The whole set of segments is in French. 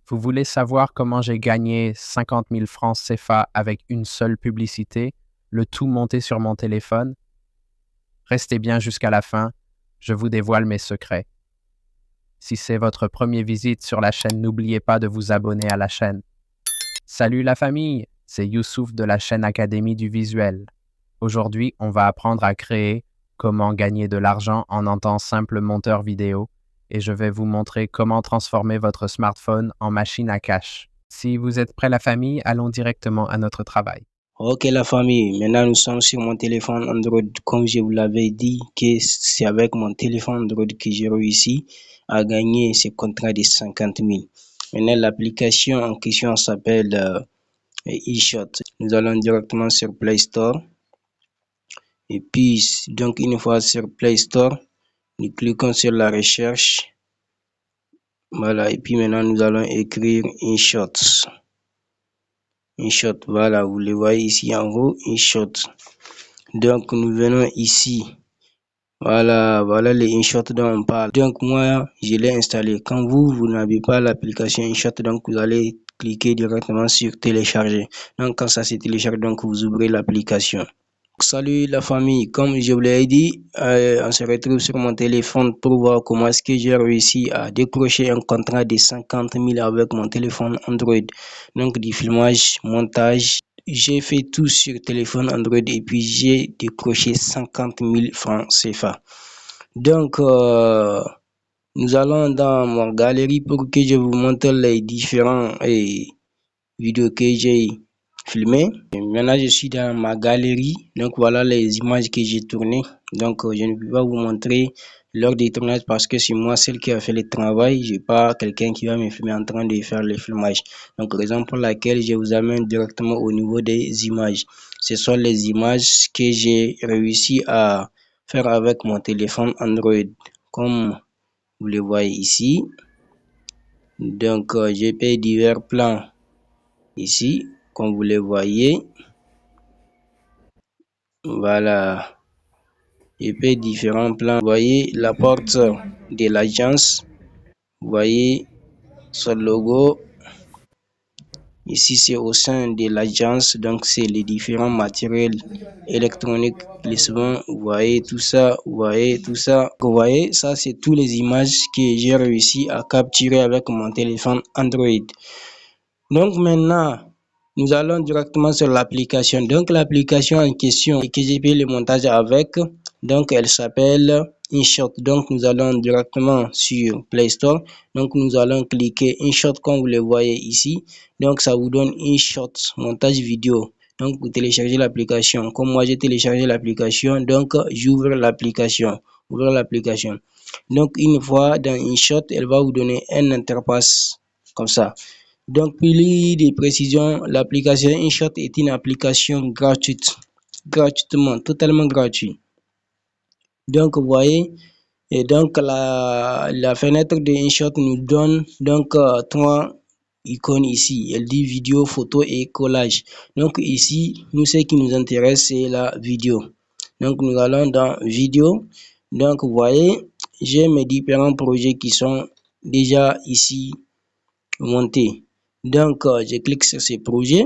Vous voulez savoir comment j'ai gagné 50 000 francs CFA avec une seule publicité, le tout monté sur mon téléphone? Restez bien jusqu'à la fin, je vous dévoile mes secrets. Si c'est votre première visite sur la chaîne, n'oubliez pas de vous abonner à la chaîne. Salut la famille, c'est Youssouf de la chaîne Académie du Visuel. Aujourd'hui, on va apprendre à créer comment gagner de l'argent en tant simple monteur vidéo et je vais vous montrer comment transformer votre smartphone en machine à cash. Si vous êtes prêts la famille, allons directement à notre travail. Ok la famille, maintenant nous sommes sur mon téléphone Android. Comme je vous l'avais dit, que c'est avec mon téléphone Android que j'ai réussi à gagner ce contrat de 50 000. Maintenant l'application en question s'appelle eShot. Nous allons directement sur Play Store. Et puis donc une fois sur Play Store, nous cliquons sur la recherche. Voilà, et puis maintenant nous allons écrire eShot. InShot, voilà, vous le voyez ici en haut, InShot. Donc nous venons ici, voilà les InShot dont on parle. Donc moi je l'ai installé. Quand vous n'avez pas l'application InShot, donc vous allez cliquer directement sur télécharger. Donc quand ça se télécharge, donc vous ouvrez l'application. Salut la famille, comme je vous l'ai dit, on se retrouve sur mon téléphone pour voir comment est-ce que j'ai réussi à décrocher un contrat de 50 000 avec mon téléphone Android. Donc du filmage, montage, j'ai fait tout sur téléphone Android et puis j'ai décroché 50 000 francs CFA. Donc nous allons dans mon galerie pour que je vous montre les différents vidéos que j'ai filmé. Maintenant je suis dans ma galerie, donc voilà les images que j'ai tournées. Donc je ne peux pas vous montrer lors des tournages parce que c'est moi celle qui a fait le travail, j'ai pas quelqu'un qui va me filmer en train de faire le filmage. Donc raison pour laquelle je vous amène directement au niveau des images. Ce sont les images que j'ai réussi à faire avec mon téléphone Android, comme vous le voyez ici. Donc j'ai fait divers plans ici, comme vous le voyez. Voilà, j'ai fait différents plans. Vous voyez la porte de l'agence, vous voyez son logo. Ici c'est au sein de l'agence, donc c'est les différents matériels électroniques qui se vendent. Vous voyez tout ça, vous voyez tout ça. Vous voyez, ça c'est toutes les images que j'ai réussi à capturer avec mon téléphone Android. Donc maintenant, nous allons directement sur l'application. Donc l'application en question que j'ai fait le montage avec, donc elle s'appelle InShot. Donc nous allons directement sur Play Store. Donc nous allons cliquer InShot comme vous le voyez ici. Donc ça vous donne InShot montage vidéo. Donc vous téléchargez l'application. Comme moi j'ai téléchargé l'application, donc j'ouvre l'application. Ouvrir l'application. Donc une fois dans InShot, elle va vous donner une interface comme ça. Donc, pour des précisions, l'application InShot est une application gratuitement, totalement gratuite. Donc, vous voyez, et donc la fenêtre de InShot nous donne donc trois icônes ici. Elle dit vidéo, photo et collage. Donc ici, nous ce qui nous intéresse c'est la vidéo. Donc nous allons dans vidéo. Donc vous voyez, j'ai mes différents projets qui sont déjà ici montés. Donc je clique sur ces projets.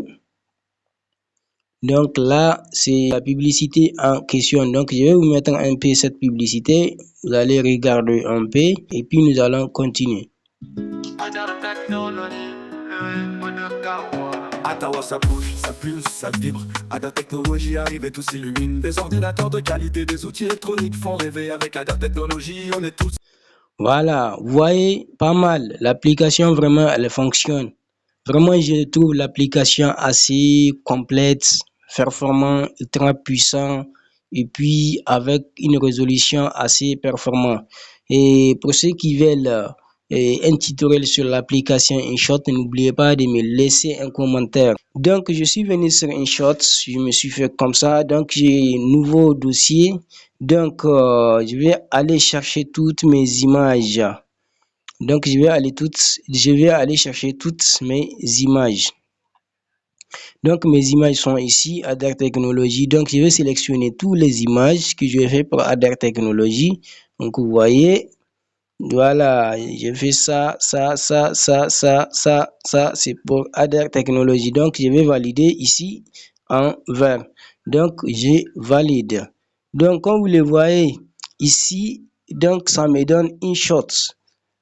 Donc là c'est la publicité en question. Donc je vais vous mettre un peu cette publicité, vous allez regarder un peu et puis nous allons continuer. Ottawa, ça bouge, ça pulse, ça vibre. Ada Technologie arrive et tout s'illumine. Des ordinateurs de qualité, des outils électroniques font rêver. Avec Ada Technologie, on est tous. Voilà, vous voyez, pas mal. L'application, vraiment, elle fonctionne. Vraiment, je trouve l'application assez complète, performant, ultra puissant, et puis avec une résolution assez performante. Et pour ceux qui veulent un tutoriel sur l'application InShot, n'oubliez pas de me laisser un commentaire. Donc, je suis venu sur InShot, je me suis fait comme ça. Donc, j'ai un nouveau dossier. Donc, je vais aller chercher toutes mes images. Donc, je vais aller chercher toutes mes images. Donc, mes images sont ici, Ada Technologie. Donc, je vais sélectionner toutes les images que je vais faire pour Ada Technologie. Donc, vous voyez, Voilà, je fais ça, c'est pour Adair Technologies. Donc, je vais valider ici en vert. Donc, je valide. Donc, comme vous le voyez ici, donc ça me donne InShot.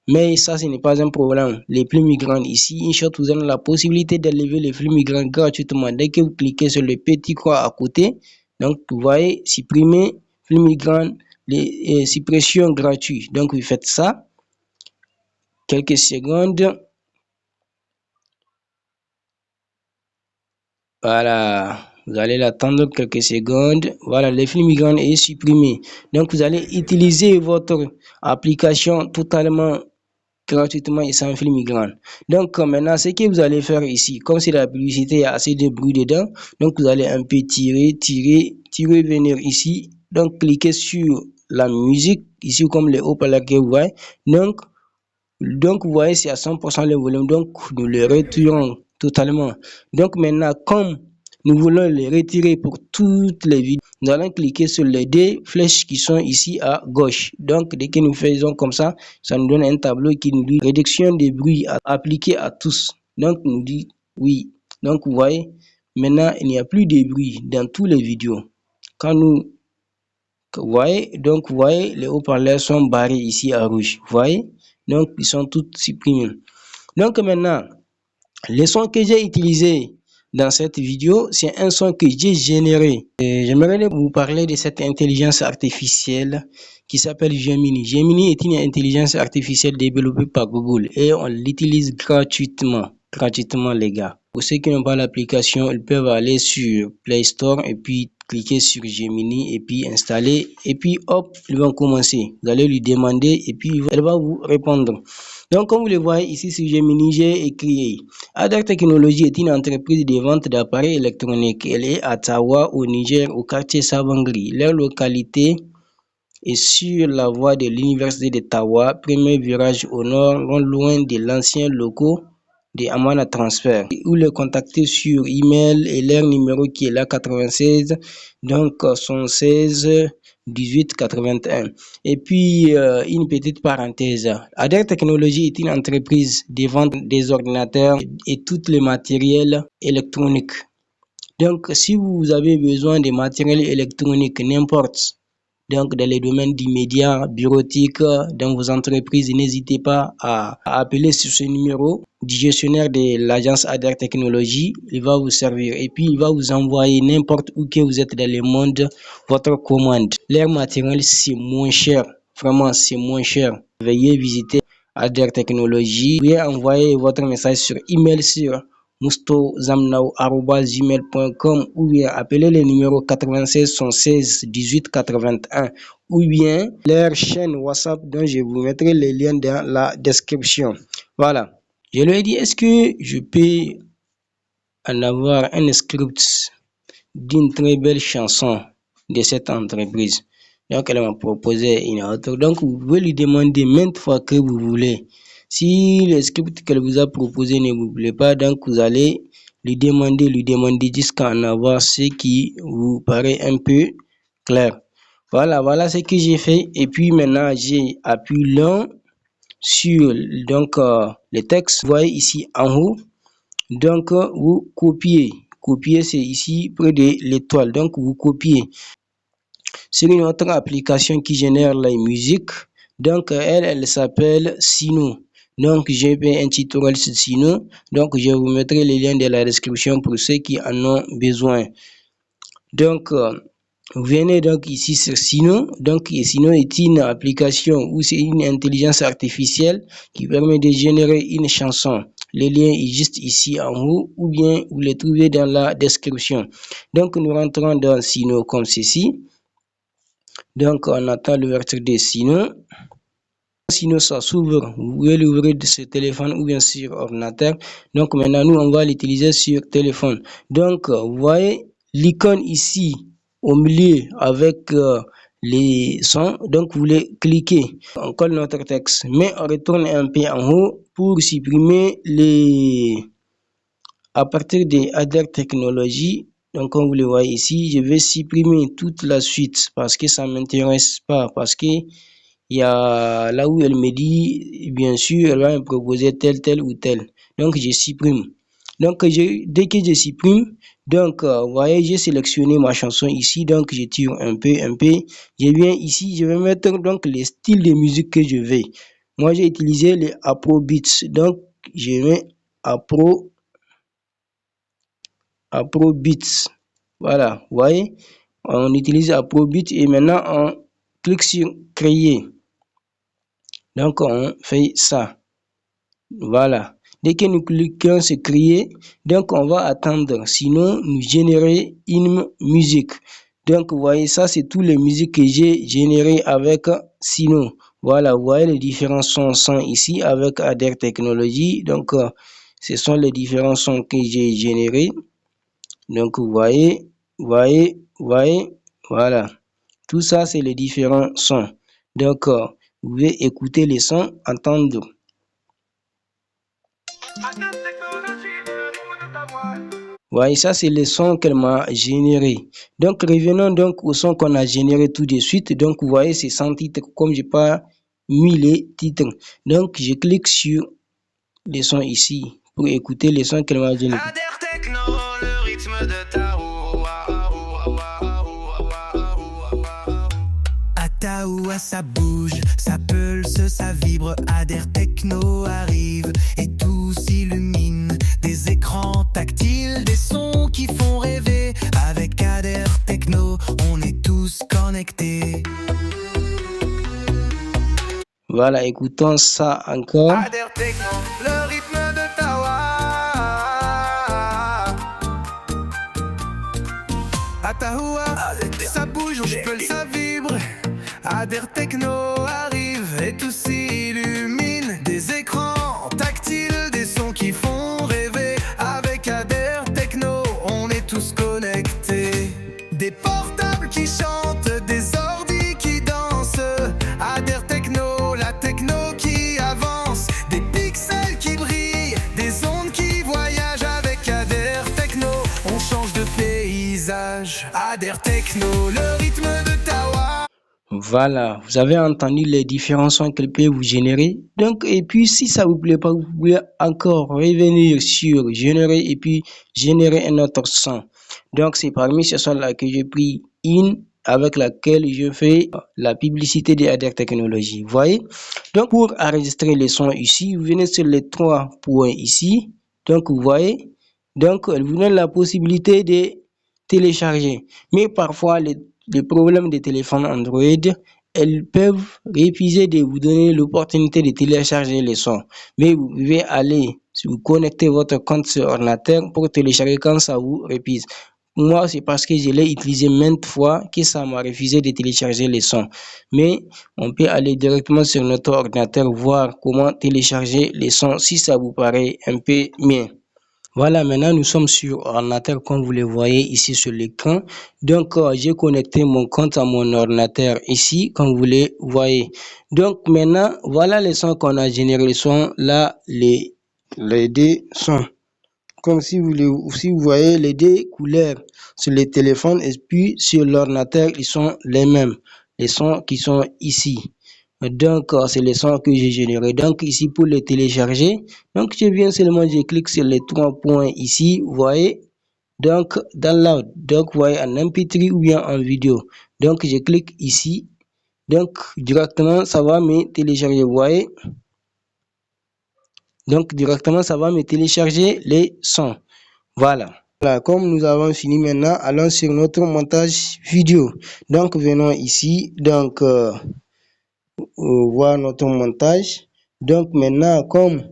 Mais ça, ce n'est pas un problème. Les flux migrants ici, InShot vous donne la possibilité d'élever les flux migrants gratuitement. Dès que vous cliquez sur le petit croix à côté, donc vous voyez supprimer flux migrants, les suppressions gratuites. Donc vous faites ça quelques secondes. Voilà, vous allez l'attendre quelques secondes. Voilà, le flux migrant est supprimé. Donc vous allez utiliser votre application totalement gratuitement et sans fil migrant. Donc maintenant, ce que vous allez faire ici, comme c'est la publicité, il y a assez de bruit dedans, donc vous allez un peu tirer, venir ici, donc cliquez sur la musique, ici comme le haut-parleur que vous voyez, donc vous voyez c'est à 100% le volume, donc nous le retirons totalement. Donc maintenant, comme nous voulons le retirer pour toutes les vidéos, nous allons cliquer sur les deux flèches qui sont ici à gauche. Donc dès que nous faisons comme ça nous donne un tableau qui nous dit réduction des bruits appliqué à tous. Donc nous dit oui. Donc vous voyez, maintenant il n'y a plus de bruit dans toutes les vidéos. Quand nous vous voyez, les haut-parleurs sont barrés ici à rouge. Vous voyez, donc ils sont tous supprimés. Donc maintenant, le son que j'ai utilisé dans cette vidéo, c'est un son que j'ai généré. J'aimerais vous parler de cette intelligence artificielle qui s'appelle Gemini. Gemini est une intelligence artificielle développée par Google et on l'utilise gratuitement les gars. Pour ceux qui n'ont pas l'application, ils peuvent aller sur Play Store et puis cliquer sur Gemini et puis installer et puis hop, ils vont commencer. Vous allez lui demander et puis elle va vous répondre. Donc, comme vous le voyez ici sur Gemini, j'ai écrit Adair Technologies est une entreprise de vente d'appareils électroniques. Elle est à Tawa, au Niger, au quartier Savangri. Leur localité est sur la voie de l'université de Tawa, premier virage au nord, non loin de l'ancien locaux de Amana Transfer. Ou les contacter sur email et leur numéro qui est là 96, donc 116 18 81. Et puis une petite parenthèse, Adair Technologies est une entreprise de vente des ordinateurs et tous les matériels électroniques. Donc si vous avez besoin de matériel électronique n'importe, donc dans les domaines d'immédiat, bureautique, dans vos entreprises, n'hésitez pas à appeler sur ce numéro du gestionnaire de l'agence Adair Technologies. Il va vous servir et puis il va vous envoyer n'importe où que vous êtes dans le monde votre commande. Leur matériel c'est moins cher, vraiment c'est moins cher. Veuillez visiter Adair Technologies. Vous pouvez envoyer votre message sur email sur mustozamnao@gmail.com ou bien appeler le numéro 96 116 18 81 ou bien leur chaîne WhatsApp dont je vous mettrai les liens dans la description. Voilà. Je lui ai dit, est-ce que je peux en avoir un script d'une très belle chanson de cette entreprise? Donc, elle m'a proposé une autre. Donc, vous pouvez lui demander maintes fois que vous voulez. Si le script qu'elle vous a proposé ne vous plaît pas, donc vous allez lui demander jusqu'à en avoir ce qui vous paraît un peu clair. Voilà ce que j'ai fait. Et puis maintenant, j'ai appuyé long sur donc le texte. Vous voyez ici en haut. Donc, vous copiez. Copier, c'est ici près de l'étoile. Donc, vous copiez. C'est une autre application qui génère la musique. Donc, elle s'appelle Sino. Donc, j'ai fait un tutoriel sur Sino. Donc, je vous mettrai les liens dans la description pour ceux qui en ont besoin. Donc, vous venez donc ici sur Sino. Donc, Sino est une application ou c'est une intelligence artificielle qui permet de générer une chanson. Le lien est juste ici en haut ou bien vous le trouvez dans la description. Donc, nous rentrons dans Sino comme ceci. Donc, on attend l'ouverture de Sino. Sino, ça s'ouvre. Vous pouvez l'ouvrir de ce téléphone ou bien sur ordinateur. Donc, maintenant, nous, on va l'utiliser sur téléphone. Donc, vous voyez l'icône ici au milieu avec les sons. Donc, vous les cliquez. On colle notre texte. Mais on retourne un peu en haut pour supprimer les... À partir de Adair Technologies. Donc, comme vous le voyez ici, je vais supprimer toute la suite parce que ça ne m'intéresse pas. Parce que il y a là où elle me dit, bien sûr, elle va me proposer tel ou tel. Donc, je supprime. Donc, dès que je supprime, donc, vous voyez, j'ai sélectionné ma chanson ici. Donc, je tire un peu. Je viens ici, je vais mettre donc les styles de musique que je veux. Moi, j'ai utilisé les Afrobeats. Donc, je mets Afrobeats. Voilà, vous voyez, on utilise Afrobeats et maintenant on clique sur créer. Donc, on fait ça. Voilà. Dès que nous cliquons sur créer, donc on va attendre. Sinon, nous générer une musique. Donc, vous voyez, ça, c'est tous les musiques que j'ai générées avec Sino. Voilà, vous voyez les différents sons sont ici avec Adair Technologies. Donc, ce sont les différents sons que j'ai générés. Donc, vous voyez, voilà. Tout ça, c'est les différents sons. Donc, vous pouvez écouter les sons, entendre. Voyez, ça c'est le son qu'elle m'a généré. Donc revenons donc au son qu'on a généré tout de suite. Donc vous voyez, c'est sans titre, comme j'ai pas mis les titres. Donc je clique sur les sons ici pour écouter les sons qu'elle m'a généré. Adair Techno, le rythme de ta roue. Ataoua, ça bouge, ça pulse, ça vibre. Adair Techno arrive et tout s'illumine. Des écrans tactiles, des sons qui font rêver. Avec Adair Techno, on est tous connectés. Voilà, écoutons ça encore. Adair Techno, le rythme de Tawa. Ataoua, ça bouge, je peux ça vibre. Adair Techno arrive et tout s'illumine. Des écrans tactiles, des sons qui font rêver. Avec Adair Techno, on est tous connectés. Des portables qui chantent, des ordis qui dansent. Adair Techno, la techno qui avance. Des pixels qui brillent, des ondes qui voyagent. Avec Adair Techno, on change de paysage. Adair Techno, le rythme de Tawa. Voilà, vous avez entendu les différents sons qu'elle peut vous générer. Donc, et puis si ça vous plaît pas, vous pouvez encore revenir sur générer et puis générer un autre son. Donc, c'est parmi ces sons-là que j'ai pris une avec laquelle je fais la publicité de Adair Technologies. Vous voyez? Donc, pour enregistrer les sons ici, vous venez sur les trois points ici. Donc, vous voyez? Donc, elle vous donne la possibilité de télécharger. Mais parfois, les problèmes des téléphones Android, elles peuvent refuser de vous donner l'opportunité de télécharger les sons. Mais vous pouvez aller, si vous connectez votre compte sur ordinateur pour télécharger quand ça vous refuse. Moi, c'est parce que je l'ai utilisé maintes fois que ça m'a refusé de télécharger les sons. Mais on peut aller directement sur notre ordinateur voir comment télécharger les sons si ça vous paraît un peu mieux. Voilà, maintenant nous sommes sur ordinateur comme vous le voyez ici sur l'écran. Donc, j'ai connecté mon compte à mon ordinateur ici, comme vous le voyez. Donc, maintenant, voilà les sons qu'on a générés. Les sons là, les deux sons. Comme si vous voyez les deux couleurs sur les téléphones et puis sur l'ordinateur, ils sont les mêmes. Les sons qui sont ici. Donc, c'est les sons que j'ai générés. Donc, ici, pour les télécharger, donc je viens seulement, je clique sur les trois points ici, vous voyez. Donc, download. Donc, vous voyez, en MP3 ou bien en vidéo. Donc, je clique ici. Donc, directement, ça va me télécharger, vous voyez. Donc, directement, ça va me télécharger les sons. Voilà. Voilà, comme nous avons fini maintenant, allons sur notre montage vidéo. Donc, venons ici. Donc, voir notre montage. Donc maintenant, comme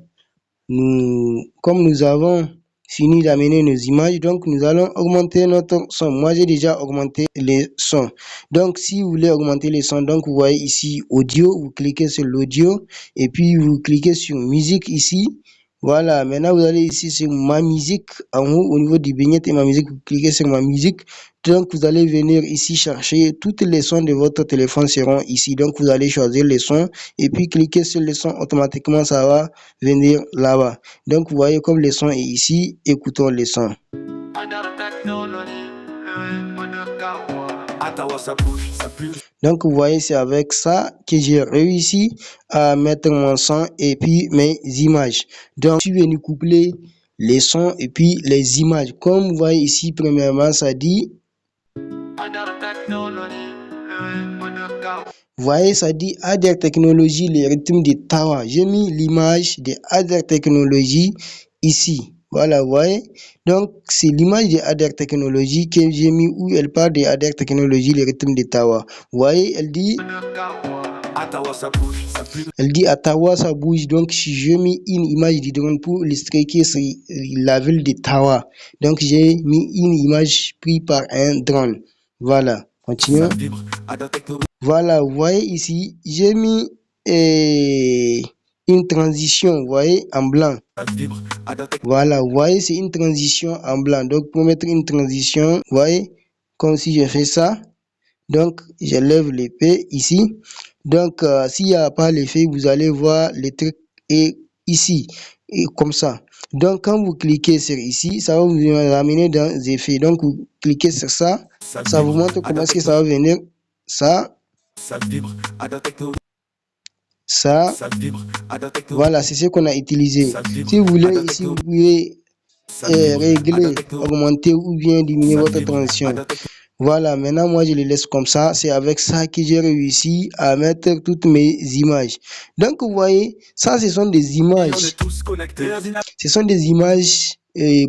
nous avons fini d'amener nos images, donc nous allons augmenter notre son. Moi, j'ai déjà augmenté les sons. Donc, si vous voulez augmenter les sons, donc vous voyez ici audio, vous cliquez sur l'audio et puis vous cliquez sur musique ici. Voilà, maintenant vous allez ici sur ma musique, en haut au niveau du vignette et ma musique, vous cliquez sur ma musique. Donc vous allez venir ici chercher toutes les sons de votre téléphone seront ici. Donc vous allez choisir les sons et puis cliquer sur les sons, automatiquement ça va venir là-bas. Donc vous voyez comme les sons est ici, écoutons les sons. Donc vous voyez, c'est avec ça que j'ai réussi à mettre mon son et puis mes images. Donc je suis venu coupler les sons et puis les images. Comme vous voyez ici, premièrement, ça dit, vous voyez, ça dit Ader Technology, les rythmes de Tawa. J'ai mis l'image de Ader Technology ici. Voilà, vous voyez. Donc, c'est l'image de Ader Technology que j'ai mis où elle parle de Ader Technology, les rythmes de Tawa. Vous voyez, elle dit Ottawa, ça bouge. Donc, si je mets une image du drone pour illustrer que c'est la ville de Tawa. Donc, j'ai mis une image prise par un drone. Voilà, continuons. Voilà, vous voyez ici, j'ai mis une transition, vous voyez, en blanc. Voilà, vous voyez, c'est une transition en blanc. Donc, pour mettre une transition, vous voyez, comme si je fais ça. Donc, je lève l'épée ici. Donc, s'il n'y a pas l'effet, vous allez voir les trucs et ici, et comme ça. Donc, quand vous cliquez sur ici, ça va vous ramener dans les effets. Donc, vous cliquez sur ça, ça vous montre comment est-ce que ça va venir. Ça, voilà, c'est ce qu'on a utilisé. Si vous voulez, ici, vous pouvez régler, augmenter ou bien diminuer votre transition. Voilà, maintenant, moi, je les laisse comme ça. C'est avec ça que j'ai réussi à mettre toutes mes images. Donc, vous voyez, ça, ce sont des images. Ce sont des images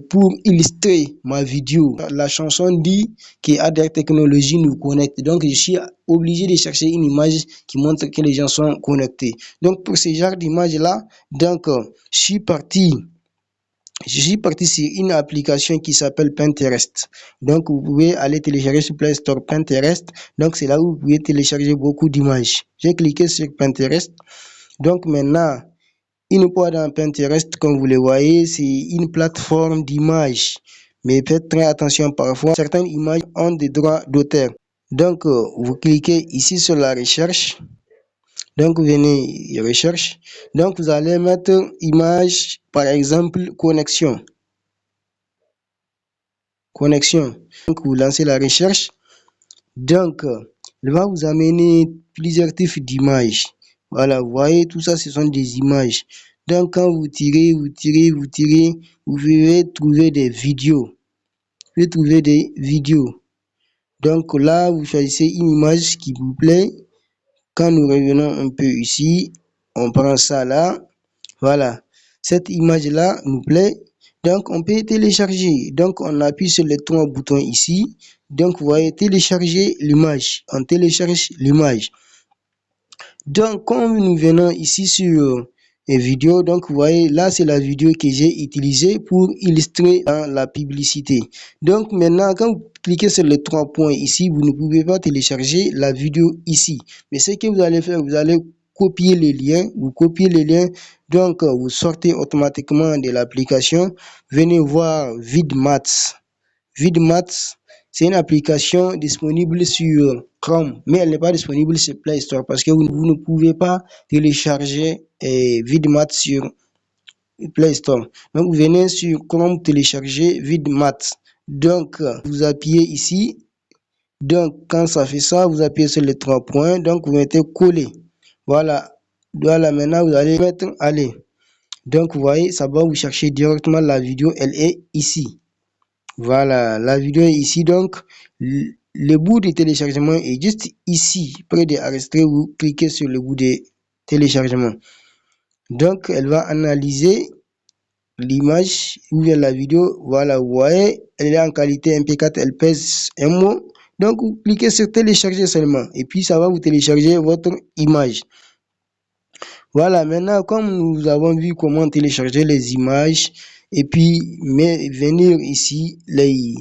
pour illustrer ma vidéo. La chanson dit que Ader Technology nous connecte. Donc, je suis obligé de chercher une image qui montre que les gens sont connectés. Donc, pour ce genre d'image-là, donc, je suis parti sur une application qui s'appelle Pinterest. Donc, vous pouvez aller télécharger sur Play Store Pinterest. Donc, c'est là où vous pouvez télécharger beaucoup d'images. J'ai cliqué sur Pinterest. Donc, maintenant, une fois dans Pinterest, comme vous le voyez, c'est une plateforme d'images. Mais faites très attention, parfois, certaines images ont des droits d'auteur. Donc, vous cliquez ici sur la recherche. Donc, vous venez recherche. Donc, vous allez mettre image, par exemple, connexion. Donc, vous lancez la recherche. Donc, il va vous amener plusieurs types d'images. Voilà, vous voyez, tout ça, ce sont des images. Donc, quand vous tirez, vous pouvez trouver des vidéos. Donc, là, vous choisissez une image qui vous plaît. Quand nous revenons un peu ici, on prend ça là. Voilà, cette image-là nous plaît. Donc, on peut télécharger. Donc, on appuie sur les trois boutons ici. Donc, vous voyez, télécharger l'image. On télécharge l'image. Donc, comme nous venons ici sur les vidéos, donc vous voyez, là, c'est la vidéo que j'ai utilisée pour illustrer la publicité. Donc, maintenant, quand vous cliquez sur les trois points ici, vous ne pouvez pas télécharger la vidéo ici. Mais ce que vous allez faire, vous allez copier les liens. Vous copiez les liens. Donc, vous sortez automatiquement de l'application. Venez voir Vidmax. Vidmax, c'est une application disponible sur Chrome, mais elle n'est pas disponible sur Play Store parce que vous ne pouvez pas télécharger Vidmax sur Play Store. Donc, vous venez sur Chrome télécharger Vidmax. Donc, vous appuyez ici. Donc, quand ça fait ça, vous appuyez sur les trois points. Donc, vous mettez coller. Voilà. Voilà, maintenant, vous allez mettre aller. Donc, vous voyez, ça va vous chercher directement la vidéo. Elle est ici. Voilà, la vidéo est ici. Donc, le bout de téléchargement est juste ici, près d'enregistrer. Vous cliquez sur le bout de téléchargement. Donc, elle va analyser l'image ou bien la vidéo. Voilà, vous voyez, elle est en qualité MP4, elle pèse un mot. Donc, vous cliquez sur télécharger seulement. Et puis, ça va vous télécharger votre image. Voilà, maintenant, comme nous avons vu comment télécharger les images et puis venir ici, les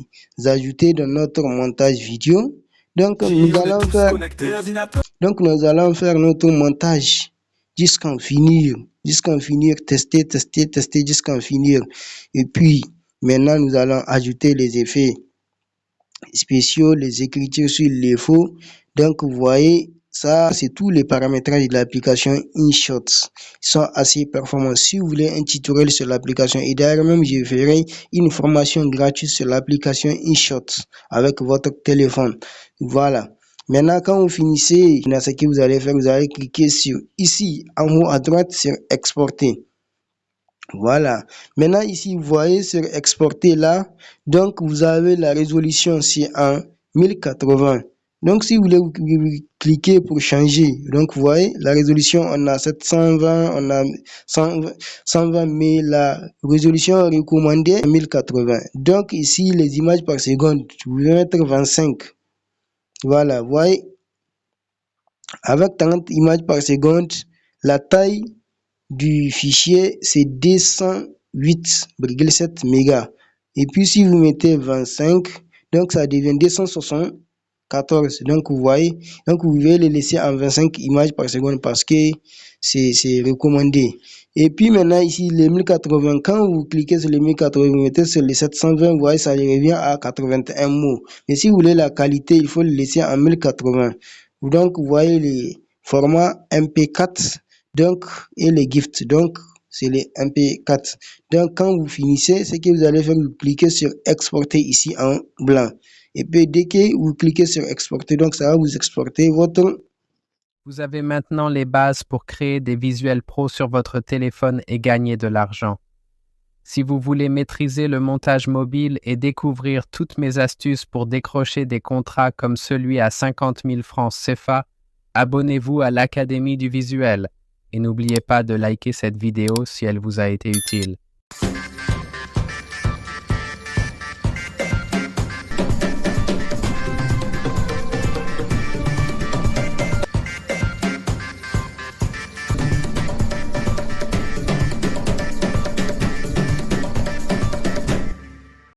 ajouter dans notre montage vidéo. Donc, nous allons faire notre montage jusqu'à finir, tester jusqu'à finir. Et puis, maintenant, nous allons ajouter les effets spéciaux, les écritures sur les faux. Donc, vous voyez, Ça, c'est tous les paramétrages de l'application InShot. Ils sont assez performants. Si vous voulez un tutoriel sur l'application, et d'ailleurs même, je ferai une formation gratuite sur l'application InShot avec votre téléphone. Voilà. Maintenant, quand vous finissez, ce que vous allez faire, vous allez cliquer sur ici, en haut à droite, sur exporter. Voilà. Maintenant, ici, vous voyez sur exporter là, donc vous avez la résolution, c'est en 1080. Donc, si vous voulez, vous cliquez pour changer. Donc, vous voyez, la résolution, on a 720, on a 120, mais la résolution recommandée, 1080. Donc, ici, les images par seconde, vous pouvez mettre 25. Voilà, vous voyez, avec 30 images par seconde, la taille du fichier, c'est 208,7 mégas. Et puis, si vous mettez 25, donc ça devient 274. Donc, vous voyez, donc vous pouvez les laisser en 25 images par seconde parce que c'est recommandé. Et puis maintenant, ici, les 1080, quand vous cliquez sur les 1080, vous mettez sur les 720, vous voyez, ça revient à 81 mots. Mais si vous voulez la qualité, il faut le laisser en 1080. Donc, vous voyez les formats MP4, donc, et les GIFs. Donc, c'est les MP4. Donc, quand vous finissez, ce que vous allez faire, vous cliquez sur exporter ici en blanc. Et puis, dès que vous cliquez sur exporter, donc ça va vous exporter votre... Vous avez maintenant les bases pour créer des visuels pro sur votre téléphone et gagner de l'argent. Si vous voulez maîtriser le montage mobile et découvrir toutes mes astuces pour décrocher des contrats comme celui à 50 000 francs CFA, abonnez-vous à l'Académie du visuel et n'oubliez pas de liker cette vidéo si elle vous a été utile.